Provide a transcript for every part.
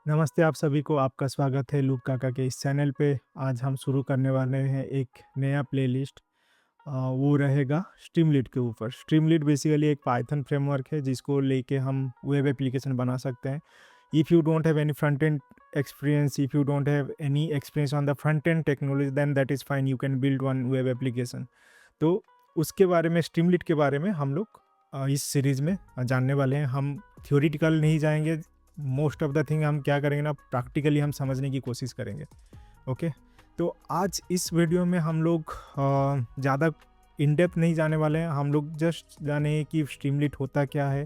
नमस्ते आप सभी को, आपका स्वागत है लूप काका के इस चैनल पे। आज हम शुरू करने वाले हैं एक नया प्लेलिस्ट। वो रहेगा स्ट्रीमलीड के ऊपर। स्ट्रीमलीड बेसिकली एक पाइथन फ्रेमवर्क है जिसको लेके हम वेब एप्लीकेशन बना सकते हैं। If you don't have any front end experience, if you don't have any experience on the front end technology, then that is fine, you can build one web application. तो उसके बारे में, स्ट्रीमलीड के बारे में हम लोग इस सीरीज़ में जानने वाले हैं। हम थ्योरेटिकल नहीं जाएंगे। मोस्ट ऑफ द थिंग हम क्या करेंगे ना, प्रैक्टिकली हम समझने की कोशिश करेंगे। ओके, तो आज इस वीडियो में हम लोग ज़्यादा इन डेप्थ नहीं जाने वाले हैं। हम लोग जस्ट जाने कि स्ट्रीमलीड होता क्या है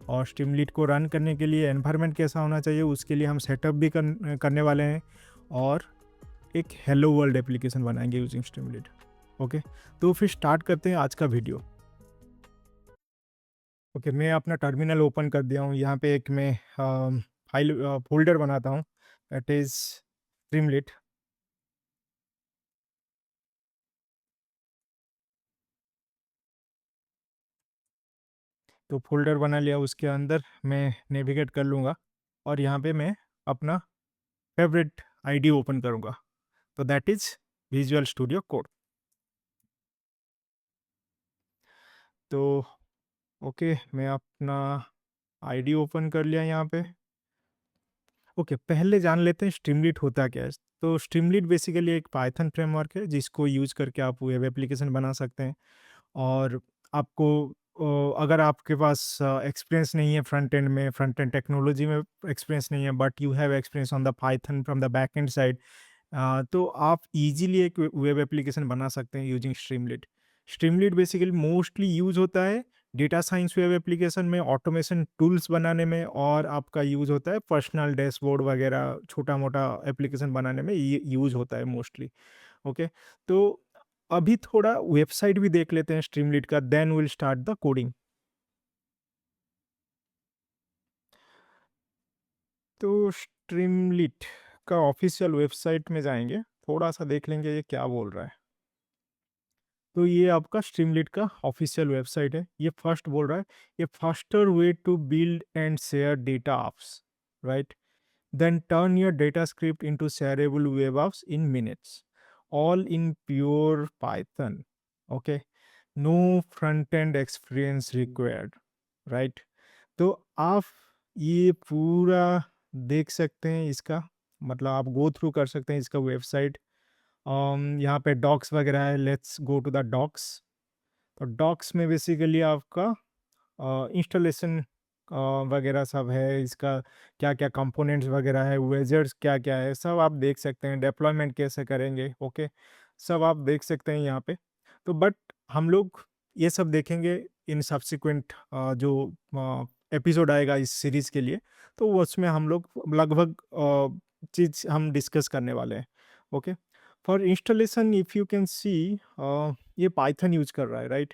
और स्ट्रीमलीड को रन करने के लिए एनवायरनमेंट कैसा होना चाहिए, उसके लिए हम सेटअप भी करने वाले हैं और एक हेलो वर्ल्ड एप्लीकेशन बनाएंगे यूजिंग स्ट्रीमलीड। ओके, तो फिर स्टार्ट करते हैं आज का वीडियो। ओके, मैं अपना टर्मिनल ओपन कर दिया हूँ। यहाँ पे एक मैं फाइल फोल्डर बनाता हूँ, दैट इज़ स्ट्रीमलीड। तो फोल्डर बना लिया, उसके अंदर मैं नेविगेट कर लूँगा और यहाँ पे मैं अपना फेवरेट आईडी ओपन करूँगा, तो that is visual studio code. तो ओके, मैं अपना आईडी ओपन कर लिया यहाँ पे। ओके, पहले जान लेते हैं स्ट्रीमलीड होता क्या है। तो स्ट्रीमलीड बेसिकली एक पाइथन फ्रेमवर्क है जिसको यूज़ करके आप वेब एप्लीकेशन बना सकते हैं। और आपको अगर आपके पास एक्सपीरियंस नहीं है फ्रंट एंड में, फ्रंट एंड टेक्नोलॉजी में एक्सपीरियंस नहीं है, but you have experience on the Python from the back and side, तो आप इजीली एक वेब एप्लीकेशन बना सकते हैं यूजिंग स्ट्रीमलीड। स्ट्रीमलीड बेसिकली मोस्टली यूज होता है डेटा साइंस वेब एप्लीकेशन में, ऑटोमेशन टूल्स बनाने में, और आपका यूज़ होता है पर्सनल डैशबोर्ड वगैरह छोटा मोटा एप्लीकेशन बनाने में, ये यूज़ होता है मोस्टली। ओके, तो अभी थोड़ा वेबसाइट भी देख लेते हैं स्ट्रीमलीड का, then will start the coding. तो स्ट्रीमलीड का ऑफिशियल वेबसाइट में जाएंगे, थोड़ा सा देख लेंगे ये क्या बोल रहा है। तो ये आपका स्ट्रीमलीड का ऑफिशियल वेबसाइट है। ये फर्स्ट बोल रहा है, ये faster way to build and share data apps, right? Then turn your data script into shareable web apps in minutes, all in pure Python. Okay, no front end experience required, right? तो आप ये पूरा देख सकते हैं इसका, मतलब आप गो थ्रू कर सकते हैं इसका वेबसाइट। यहाँ पे डॉक्स वगैरह है, let's go to the docs. तो डॉक्स में बेसिकली आपका इंस्टॉलेशन वगैरह सब है, इसका क्या क्या कंपोनेंट्स वगैरह है, वेजर्स क्या क्या है, सब आप देख सकते हैं। डेप्लॉयमेंट कैसे करेंगे, ओके, सब आप देख सकते हैं यहाँ पे। तो बट हम लोग ये सब देखेंगे इन सब्सिक्वेंट जो एपिसोड आएगा इस सीरीज़ के लिए, तो वो उसमें हम लोग लगभग चीज़ हम डिस्कस करने वाले हैं। Okay, for installation if you can see, ये पाइथन यूज कर रहा है, राइट?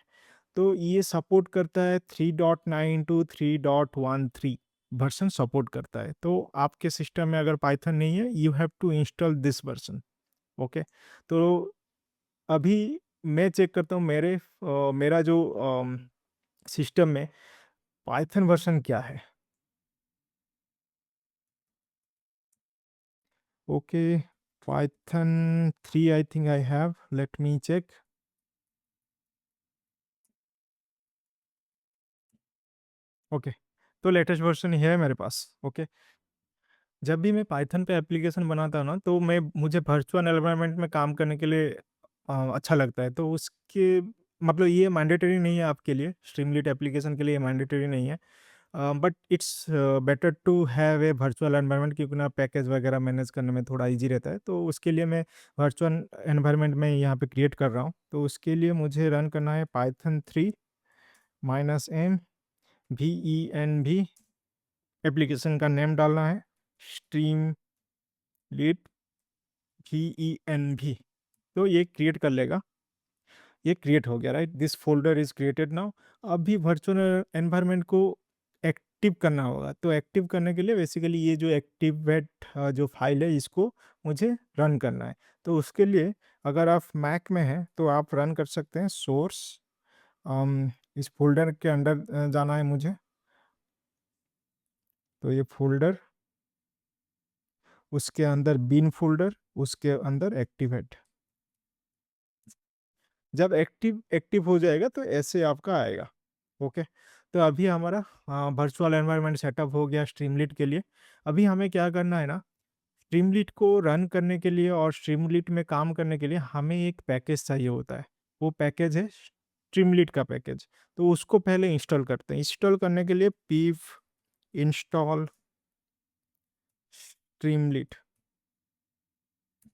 तो ये सपोर्ट करता है 3.9 टू 3.13 वर्जन सपोर्ट करता है। तो आपके सिस्टम में अगर पाइथन नहीं है, you have to install this version. Okay, तो अभी मैं चेक करता हूँ मेरा जो सिस्टम में पाइथन वर्जन क्या है। Okay, Python 3 I think I have, let me check. Okay, तो लेटेस्ट वर्जन ही है मेरे पास। ओके, जब भी मैं पाइथन पे एप्लीकेशन बनाता हूँ ना, तो मैं मुझे वर्चुअल एनवायरनमेंट में काम करने के लिए अच्छा लगता है। तो उसके मतलब ये मैंडेटरी नहीं है आपके लिए, स्ट्रीमलीड एप्लीकेशन के लिए मैंडेटरी नहीं है, but it's better to have a virtual environment, क्योंकि ना पैकेज वगैरह मैनेज करने में थोड़ा इजी रहता है। तो उसके लिए मैं वर्चुअल एनवायरनमेंट में यहाँ पे क्रिएट कर रहा हूँ। तो उसके लिए मुझे रन करना है पाइथन 3 -m VENV, एप्लीकेशन का नेम डालना है स्ट्रीम लीड VENV। तो ये क्रिएट कर लेगा, ये क्रिएट हो गया, right? This folder is created now. अभी वर्चुअल एनवायरनमेंट को एक्टिव करना होगा। तो एक्टिव करने के लिए बेसिकली ये जो एक्टिवेट जो फाइल है, इसको मुझे रन करना है। तो उसके लिए अगर आप मैक में हैं तो आप रन कर सकते हैं सोर्स, इस फोल्डर के अंदर जाना है मुझे। तो ये फोल्डर उसके अंदर बिन फोल्डर, उसके अंदर एक्टिवेट। जब एक्टिव एक्टिव हो जाएगा तो ऐसे आपका आएगा। ओके, तो अभी हमारा वर्चुअल एनवायरनमेंट सेटअप हो गया स्ट्रीमलीट के लिए। अभी हमें क्या करना है ना, स्ट्रीमलीट को रन करने के लिए और स्ट्रीमलीट में काम करने के लिए हमें एक पैकेज चाहिए होता है। वो पैकेज है स्ट्रीमलीट का पैकेज। तो उसको पहले इंस्टॉल करते हैं। इंस्टॉल करने के लिए pip इंस्टॉल स्ट्रीमलीट।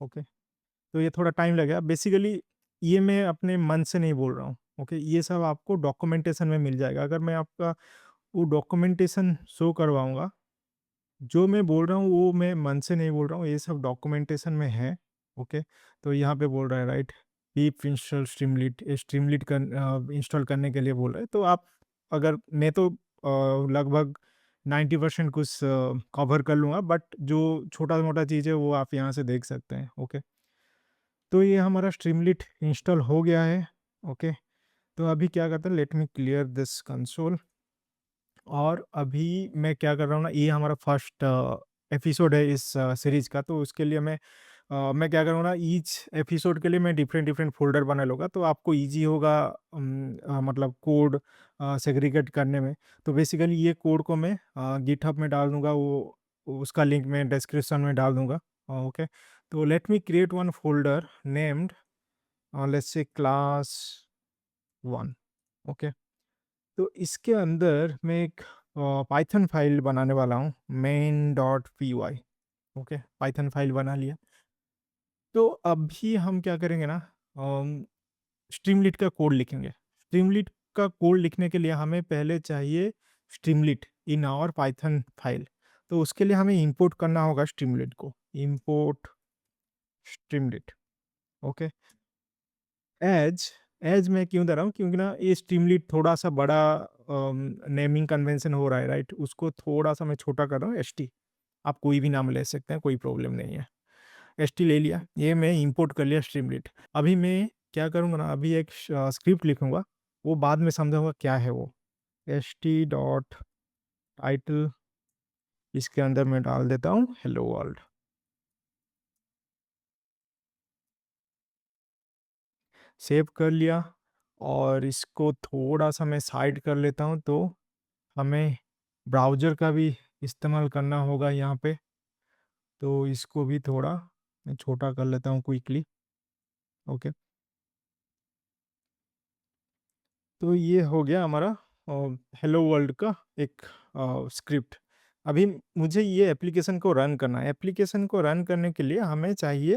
ओके, तो ये थोड़ा टाइम लगेगा। बेसिकली ये मैं अपने मन से नहीं बोल रहा हूँ। ओके, ये सब आपको डॉक्यूमेंटेशन में मिल जाएगा। अगर मैं आपका वो डॉक्यूमेंटेशन शो करवाऊँगा, जो मैं बोल रहा हूँ वो मैं मन से नहीं बोल रहा हूँ, ये सब डॉक्यूमेंटेशन में है। ओके, तो यहाँ पे बोल रहा है राइट, pip इंस्टॉल स्ट्रीमलीट, ये स्ट्रीमलीट इंस्टॉल करने के लिए बोल रहा है। तो आप, अगर मैं तो लगभग 90% कुछ कवर कर लूँगा, बट जो छोटा मोटा चीज़ है वो आप यहाँ से देख सकते हैं। ओके, तो ये हमारा स्ट्रीमलीट इंस्टॉल हो गया है। ओके, तो अभी क्या करते हैं, let me clear this console. और अभी मैं क्या कर रहा हूँ ना, ये हमारा फर्स्ट एपिसोड है इस सीरीज का। तो उसके लिए मैं क्या करूँगा ना, ईच एपिसोड के लिए मैं डिफरेंट डिफरेंट फोल्डर बना लूँगा, तो आपको इजी होगा मतलब कोड सेग्रीगेट करने में। तो बेसिकली ये कोड को मैं गिटहब में डाल दूँगा, वो उसका लिंक मैं डिस्क्रिप्शन में डाल दूँगा। ओके, तो let me create one folder named let's say class 1। Okay, तो इसके अंदर मैं एक पाइथन फाइल बनाने वाला हूँ, main.py। ओके, पाइथन फाइल बना लिया। तो अभी हम क्या करेंगे ना, स्ट्रीमलीट का कोड लिखेंगे। स्ट्रीमलीट का कोड लिखने के लिए हमें पहले चाहिए स्ट्रीमलीट इन आवर पाइथन फाइल। तो उसके लिए हमें इंपोर्ट करना होगा स्ट्रीमलीट को, इंपोर्ट स्ट्रीमलीट। ओके, एज एज मैं क्यों दे रहा हूँ, क्योंकि ना ये स्ट्रीमलीट थोड़ा सा बड़ा नेमिंग कन्वेंशन हो रहा है राइट, उसको थोड़ा सा मैं छोटा कर रहा हूँ, एस टी। आप कोई भी नाम ले सकते हैं, कोई प्रॉब्लम नहीं है। एस टी ले लिया, ये मैं इंपोर्ट कर लिया स्ट्रीमलीट। अभी मैं क्या करूँगा ना, अभी एक स्क्रिप्ट लिखूंगा, वो बाद में समझाऊंगा क्या है वो। एस टी डॉट टाइटल, इसके अंदर मैं डाल देता हूँ हेलो वर्ल्ड। सेव कर लिया, और इसको थोड़ा सा मैं साइड कर लेता हूँ, तो हमें ब्राउज़र का भी इस्तेमाल करना होगा यहाँ पे। तो इसको भी थोड़ा मैं छोटा कर लेता हूँ क्विकली। ओके, तो ये हो गया हमारा हेलो वर्ल्ड का एक स्क्रिप्ट। अभी मुझे ये एप्लीकेशन को रन करना है। एप्लीकेशन को रन करने के लिए हमें चाहिए,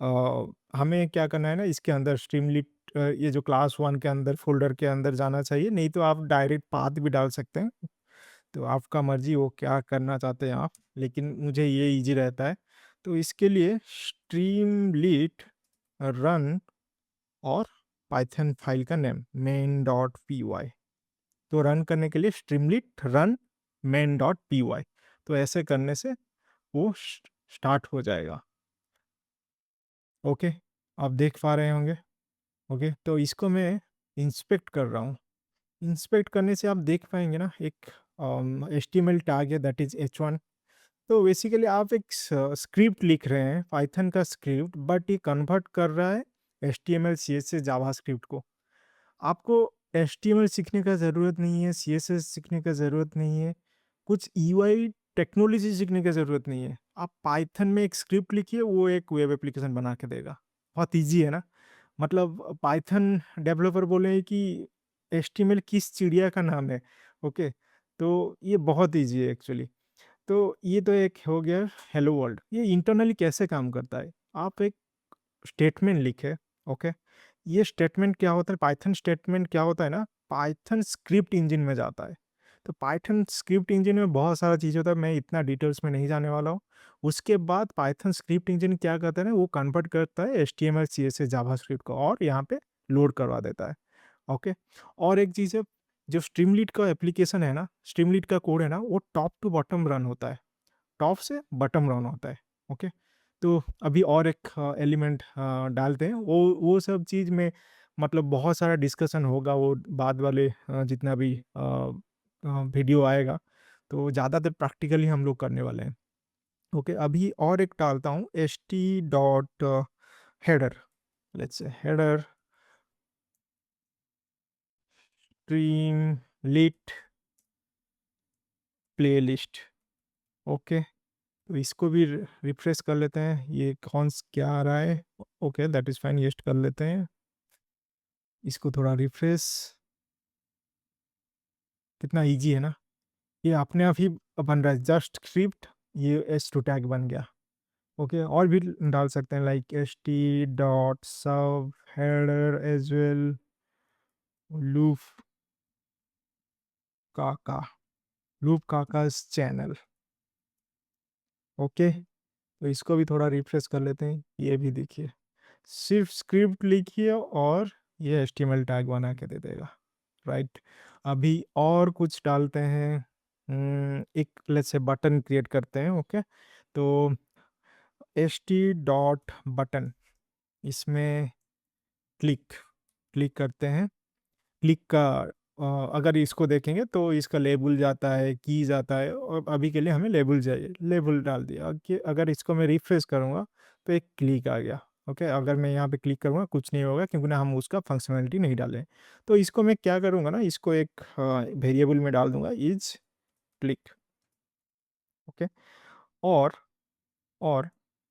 हमें क्या करना है ना, इसके अंदर स्ट्रीमलीट ये जो क्लास 1 के अंदर फोल्डर के अंदर जाना चाहिए, नहीं तो आप डायरेक्ट पाथ भी डाल सकते हैं। तो आपका मर्जी वो क्या करना चाहते हैं आप, लेकिन मुझे ये इजी रहता है। तो इसके लिए स्ट्रीमलीट रन और पाइथन फाइल का नेम main.py। तो रन करने के लिए स्ट्रीमलीट रन main.py। तो ऐसे करने से वो स्टार्ट हो जाएगा। ओके, आप देख पा रहे होंगे। ओके, तो इसको मैं इंस्पेक्ट कर रहा हूँ। इंस्पेक्ट करने से आप देख पाएंगे ना, एक HTML टैग है, दैट इज h1। तो बेसिकली आप एक स्क्रिप्ट लिख रहे हैं, पाइथन का स्क्रिप्ट, बट ये कन्वर्ट कर रहा है HTML CSS जावास्क्रिप्ट को। आपको HTML सीखने का ज़रूरत नहीं है, CSS सीखने का ज़रूरत नहीं है, कुछ UI टेक्नोलॉजी सीखने की ज़रूरत नहीं है। आप पाइथन में एक स्क्रिप्ट लिखिए, वो एक वेब एप्लीकेशन बना के देगा। बहुत ईज़ी है ना? मतलब पाइथन डेवलपर बोले कि HTML किस चिड़िया का नाम है। ओके, तो ये बहुत ईज़ी है एक्चुअली। तो ये तो एक हो गया हेलो वर्ल्ड। ये इंटरनली कैसे काम करता है, आप एक स्टेटमेंट लिखे। ओके, ये स्टेटमेंट क्या होता है, पाइथन स्टेटमेंट क्या होता है ना, पाइथन स्क्रिप्ट इंजन में जाता है। तो पाइथन स्क्रिप्ट इंजन में बहुत सारा चीज़ होता है, मैं इतना डिटेल्स में नहीं जाने वाला हूँ। उसके बाद पाइथन स्क्रिप्ट इंजन क्या करता है ना, वो कन्वर्ट करता है HTML CSS जावास्क्रिप्ट को, और यहाँ पे लोड करवा देता है। ओके, और एक चीज़ है, जो स्ट्रीमलीट का एप्लीकेशन है ना, स्ट्रीमलीट का कोड है ना, वो टॉप टू बॉटम रन होता है, टॉप से बटन रन होता है। ओके, तो अभी और एक एलिमेंट डालते हैं, वो सब चीज़ में मतलब बहुत सारा डिस्कशन होगा, वो बाद वाले जितना भी वीडियो आएगा। तो ज़्यादातर प्रैक्टिकली हम लोग करने वाले हैं। ओके, अभी और एक डालता हूँ ht header, let's say header Streamlit playlist. Okay, तो इसको भी रिफ्रेश कर लेते हैं, ये क्या आ रहा है। ओके, दैट इज़ फाइन, यस्ट कर लेते हैं, इसको थोड़ा रिफ्रेश। कितना इजी है ना, ये अपने आप ही बन रहा है, जस्ट स्क्रिप्ट, ये h2 टैग बन गया। ओके, और भी डाल सकते हैं like ht.sub header as well loop Kaka, loop Kaka's channel. Okay, तो इसको भी थोड़ा रिफ्रेश कर लेते हैं, ये भी देखिए, सिर्फ स्क्रिप्ट लिखिए और ये HTML टैग बना के दे देगा, राइट। अभी और कुछ डालते हैं, एक लेट्स से बटन क्रिएट करते हैं। ओके, तो ht.button, इसमें क्लिक क्लिक करते हैं, क्लिक का अगर इसको देखेंगे तो इसका लेबल जाता है, की जाता है, और अभी के लिए हमें लेबल चाहिए, लेबल डाल दिया कि अगर इसको मैं रिफ्रेश करूँगा तो एक क्लिक आ गया। ओके, अगर मैं यहाँ पे क्लिक करूँगा कुछ नहीं होगा क्योंकि ना हम उसका फंक्शनैलिटी नहीं डाले। तो इसको मैं क्या करूँगा ना, इसको एक वेरिएबल में डाल दूंगा, इज क्लिक। ओके, और और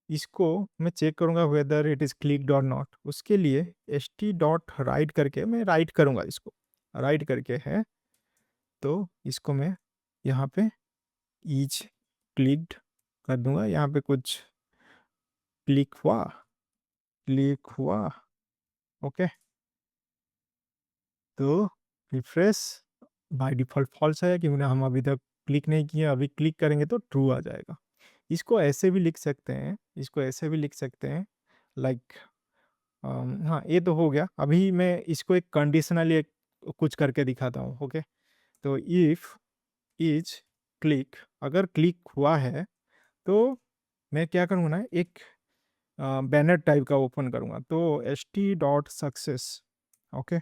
इसको मैं चेक करूँगा वेदर इट इज़ क्लिक्ड और नॉट, उसके लिए ht.write करके मैं राइट करूँगा, इसको राइट करके है, तो इसको मैं यहाँ पे ईच क्लिक्ड कर दूंगा, यहाँ पे कुछ क्लिक हुआ। ओके, तो रिफ्रेश, बाय डिफ़ॉल्ट फॉल्स है क्योंकि हम अभी तक क्लिक नहीं किए, अभी क्लिक करेंगे तो ट्रू आ जाएगा। इसको ऐसे भी लिख सकते हैं, इसको ऐसे भी लिख सकते हैं, लाइक हाँ, ये तो हो गया। अभी मैं इसको एक कंडीशनली एक कुछ करके दिखाता हूँ। ओके, तो इफ़ इज क्लिक, अगर क्लिक हुआ है तो मैं क्या करूँगा ना, एक बैनर टाइप का ओपन करूँगा, तो ht.success। Okay,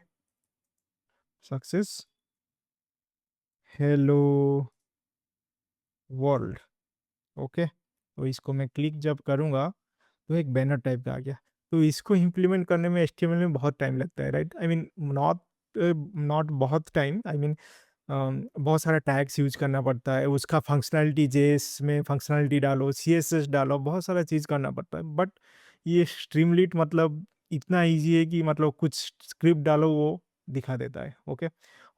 success hello world. Okay, तो इसको मैं क्लिक जब करूँगा तो एक बैनर टाइप का आ गया। तो इसको इम्प्लीमेंट करने में HTML में बहुत टाइम लगता है, right, I mean not not बहुत टाइम, आई मीन बहुत सारा टैग्स यूज करना पड़ता है, उसका फंक्शनैलिटी जेएस में फंक्शनैलिटी डालो, सीएसएस डालो, बहुत सारा चीज़ करना पड़ता है। बट ये स्ट्रीमलीट मतलब इतना इजी है कि मतलब कुछ स्क्रिप्ट डालो वो दिखा देता है। ओके,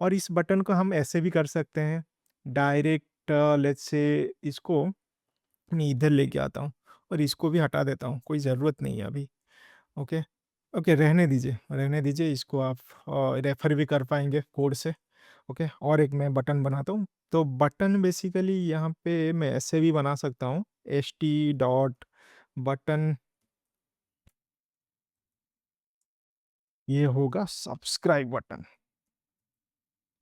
और इस बटन को हम ऐसे भी कर सकते हैं, डायरेक्ट लेट्स से इसको मैं इधर लेके आता हूँ और इसको भी हटा देता हूँ, कोई ज़रूरत नहीं है अभी। ओके, ओके, रहने दीजिए, इसको आप रेफर भी कर पाएंगे कोड से। ओके, और एक मैं बटन बनाता हूँ, तो बटन बेसिकली यहाँ पे मैं ऐसे भी बना सकता हूँ, ht.button, ये होगा सब्सक्राइब बटन।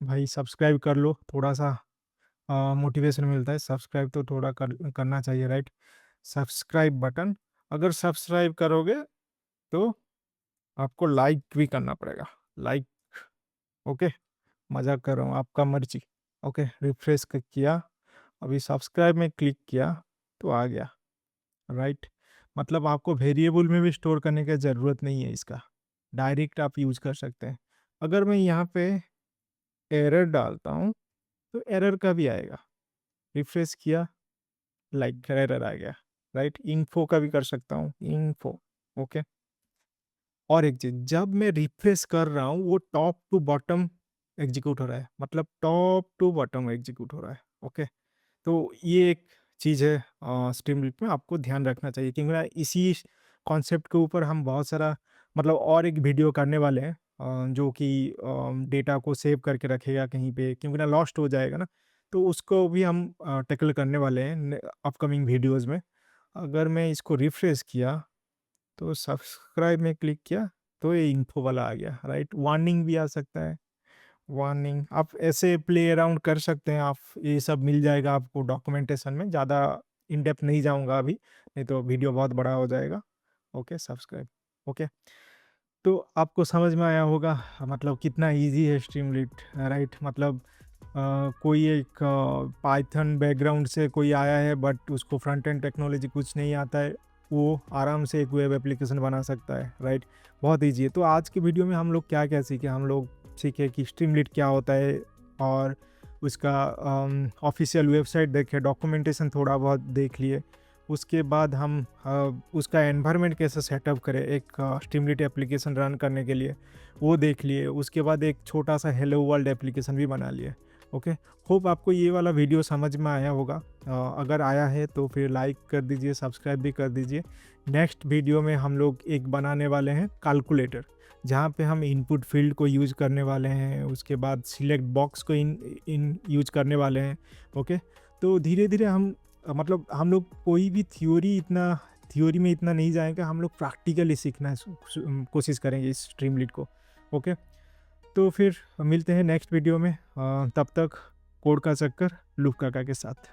भाई सब्सक्राइब कर लो, थोड़ा सा मोटिवेशन मिलता है, सब्सक्राइब तो थोड़ा करना चाहिए, राइट। सब्सक्राइब बटन, अगर सब्सक्राइब करोगे तो आपको लाइक भी करना पड़ेगा, लाइक। ओके, मजाक कर रहा हूँ, आपका मर्जी। ओके, रिफ्रेश किया, अभी सब्सक्राइब में क्लिक किया तो आ गया, राइट। मतलब आपको वेरिएबल में भी स्टोर करने की ज़रूरत नहीं है, इसका डायरेक्ट आप यूज कर सकते हैं। अगर मैं यहाँ पे एरर डालता हूँ तो एरर का भी आएगा, रिफ्रेश किया, लाइक एरर आ गया, राइट। इन्फो का भी कर सकता हूँ, इन्फो। ओके, और एक चीज़, जब मैं रिफ्रेश कर रहा हूँ वो टॉप टू बॉटम एग्जीक्यूट हो रहा है, मतलब टॉप टू बॉटम एग्जीक्यूट हो रहा है। ओके, तो ये एक चीज़ है स्ट्रीमलीट में, आपको ध्यान रखना चाहिए क्योंकि ना इसी कॉन्सेप्ट के ऊपर हम बहुत सारा मतलब और एक वीडियो करने वाले हैं, जो कि डेटा को सेव करके रखेगा कहीं पे क्योंकि ना लॉस्ट हो जाएगा ना, तो उसको भी हम टैकल करने वाले हैं अपकमिंग वीडियोज़ में। अगर मैं इसको रिफ्रेश किया तो सब्सक्राइब में क्लिक किया तो ये इन्फो वाला आ गया, राइट। वार्निंग भी आ सकता है, वार्निंग आप ऐसे प्ले अराउंड कर सकते हैं, आप ये सब मिल जाएगा आपको डॉक्यूमेंटेशन में, ज़्यादा इन डेप्थ नहीं जाऊंगा अभी, नहीं तो वीडियो बहुत बड़ा हो जाएगा। Okay, subscribe. ओके, तो आपको समझ में आया होगा मतलब कितना इजी है स्ट्रीमलीट, राइट। मतलब कोई एक पाइथन बैकग्राउंड से कोई आया है बट उसको फ्रंट एंड टेक्नोलॉजी कुछ नहीं आता है, वो आराम से एक वेब एप्लीकेशन बना सकता है, राइट। बहुत ईजी है। तो आज के वीडियो में हम लोग क्या क्या सीखे, हम लोग सीखे कि स्ट्रीमलीट क्या होता है और उसका ऑफिशियल वेबसाइट देखे, डॉक्यूमेंटेशन थोड़ा बहुत देख लिए। उसके बाद हम उसका एनवायरनमेंट कैसे सेटअप करें एक स्ट्रीमलीट एप्लीकेशन रन करने के लिए, वो देख लिए। उसके बाद एक छोटा सा हेलो वर्ल्ड एप्लीकेशन भी बना लिए। ओके, होप आपको ये वाला वीडियो समझ में आया होगा। अगर आया है तो फिर लाइक कर दीजिए, सब्सक्राइब भी कर दीजिए। नेक्स्ट वीडियो में हम लोग एक बनाने वाले हैं कैलकुलेटर, जहाँ पे हम इनपुट फील्ड को यूज़ करने वाले हैं, उसके बाद सिलेक्ट बॉक्स को इन यूज करने वाले हैं। ओके, तो धीरे धीरे हम मतलब हम लोग कोई भी थ्योरी में इतना नहीं जाएंगे, हम लोग प्रैक्टिकली सीखना कोशिश करेंगे इस स्ट्रीमलीट को। ओके, तो फिर मिलते हैं नेक्स्ट वीडियो में। तब तक कोड का चक्कर लूप काका के साथ।